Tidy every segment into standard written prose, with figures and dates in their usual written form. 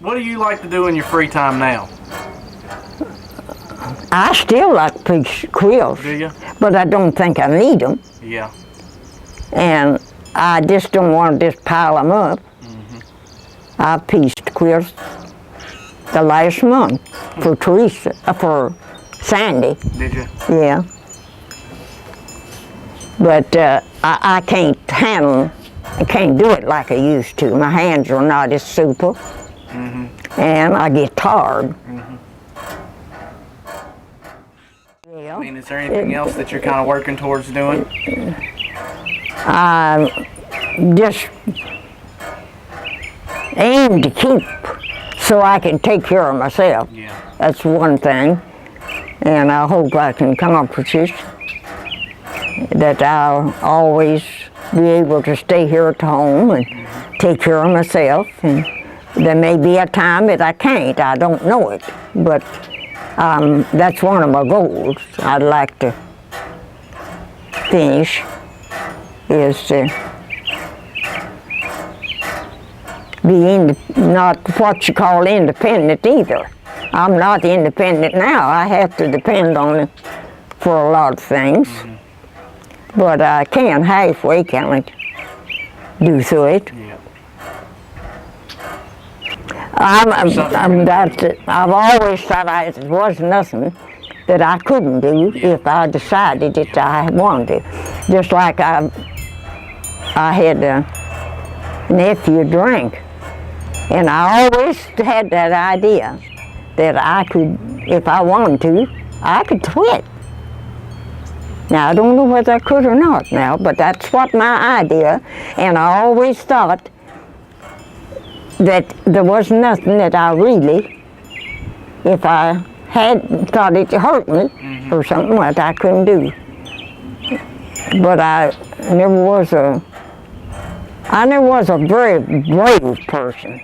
What do you like to do in your free time now? I still like to piece quilts. Do you? But I don't think I need them. Yeah. And I just don't want to just pile them up. I pieced quilts the last month for Teresa, for Sandy. Did you? Yeah. But I can't handle, I can't do it like I used to. My hands are not as supple, and I get tired. Yeah. I mean, is there anything else that you're kind of working towards doing? I just aim to keep so I can take care of myself. Yeah. That's one thing, and I hope I can accomplish it. That I'll always be able to stay here at home and take care of myself. And there may be a time that I can't. I don't know it, but that's one of my goals. I'd like to finish is to be not what you call independent either. I'm not independent now. I have to depend on it for a lot of things. But I can halfway kind of do through it. Yeah. I've always thought it was nothing that I couldn't do if I decided that I wanted to. Just like I had a nephew drink, and I always had that idea that I could, if I wanted to, I could quit. Now, I don't know whether I could or not now, but that's what my idea, and I always thought that there was nothing that I really, if I had thought it hurt me or something, that I couldn't do. But I never was a very brave person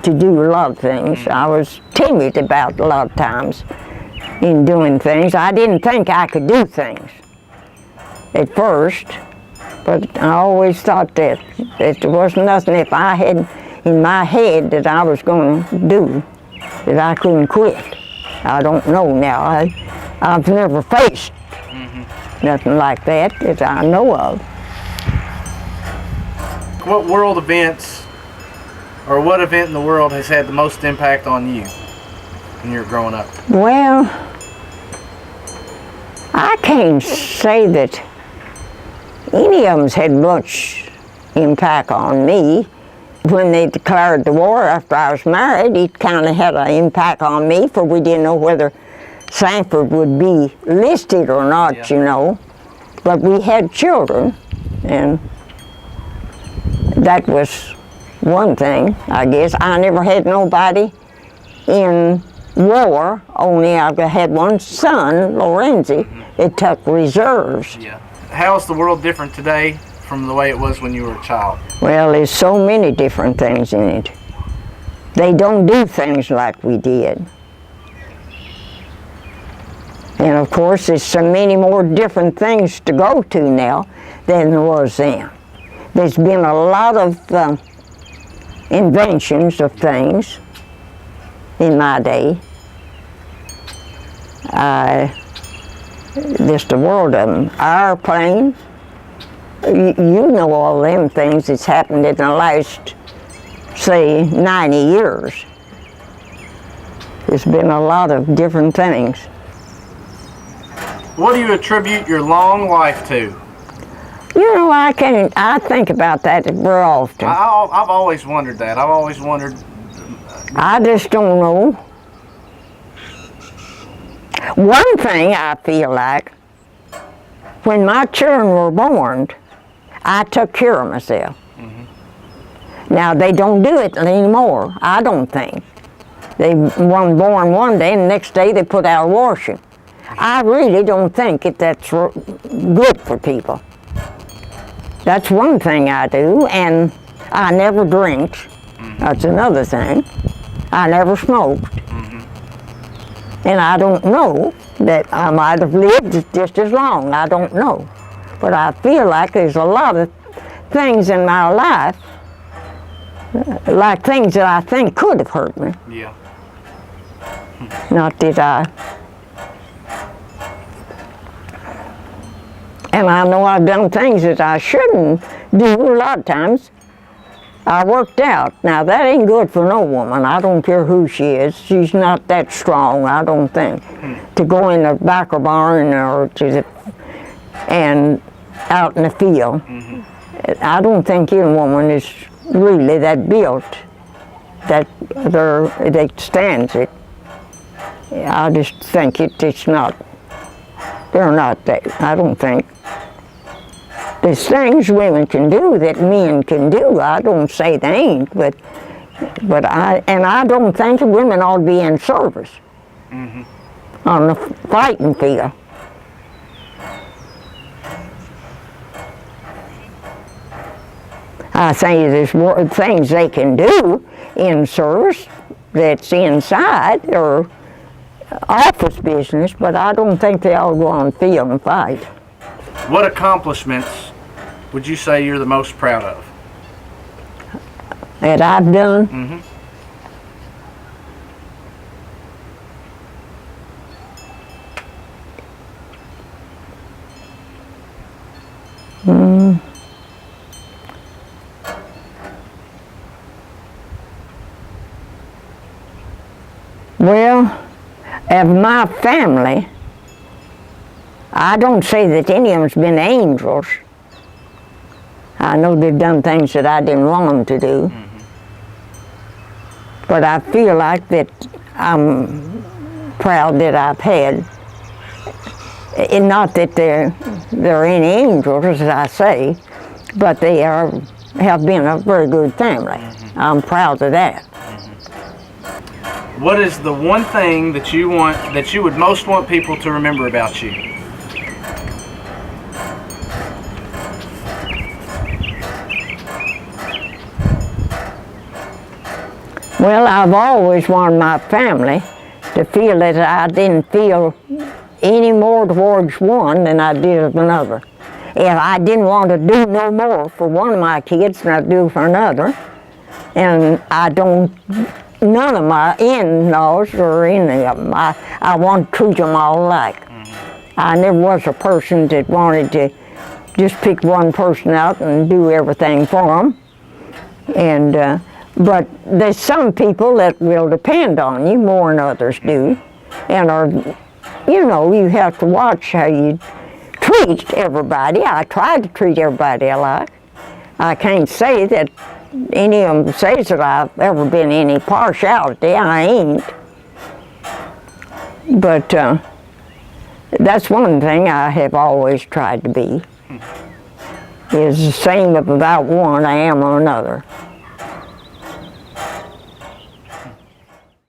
to do a lot of things. I was timid about a lot of times in doing things. I didn't think I could do things at first, but I always thought that there was nothing if I had in my head that I was going to do that I couldn't quit. I don't know now. I've never faced nothing like that I know of. What world events, or what event in the world has had the most impact on you when you were growing up? Well, I can't say that any of them's had much impact on me. When they declared the war after I was married, it kind of had an impact on me, for we didn't know whether Sanford would be listed or not, you know. But we had children, and that was one thing, I guess. I never had nobody in war, only I had one son, Lorenzi. It took reserves. Yeah. How is the world different today from the way it was when you were a child? Well, there's so many different things in it. They don't do things like we did. And of course, there's so many more different things to go to now than there was then. There's been a lot of inventions of things in my day. There's the world of them. Airplanes, you know all them things that's happened in the last, say, 90 years. There's been a lot of different things. What do you attribute your long life to? You know, I think about that very often. I've always wondered that. I've always wondered. I just don't know. One thing I feel like, when my children were born, I took care of myself. Now, they don't do it anymore, I don't think. They were born one day and the next day they put out washing. I really don't think that's good for people. That's one thing I do, and I never drink. That's another thing. I never smoked. And I don't know that I might have lived just as long. I don't know. But I feel like there's a lot of things in my life like things that I think could have hurt me. Yeah. Not that and I know I've done things that I shouldn't do a lot of times. I worked out. Now that ain't good for no woman. I don't care who she is. She's not that strong, I don't think. To go in the back of barn or and out in the field. I don't think any woman is really that built that that stands it. I just think it's not. They're not that. I don't think. There's things women can do that men can do. I don't say they ain't, but I don't think women ought to be in service on the fighting field. I think there's more things they can do in service that's inside or office business, but I don't think they ought to go on the field and fight. What accomplishments would you say you're the most proud of? That I've done? Well, of my family, I don't say that any of them's been angels. I know they've done things that I didn't want them to do. But I feel like that I'm proud that I've had. And not that they're any angels, as I say, but they have been a very good family. I'm proud of that. What is the one thing that you would most want people to remember about you? Well, I've always wanted my family to feel that I didn't feel any more towards one than I did of another. If I didn't want to do no more for one of my kids than I do for another, and none of my in-laws or any of them, I want to treat them all alike. I never was a person that wanted to just pick one person out and do everything for them. And but there's some people that will depend on you more than others do, and you have to watch how you treat everybody. I try to treat everybody alike. I can't say that any of them says that I've ever been any partiality. I ain't. But that's one thing I have always tried to be, is the same about one I am on another.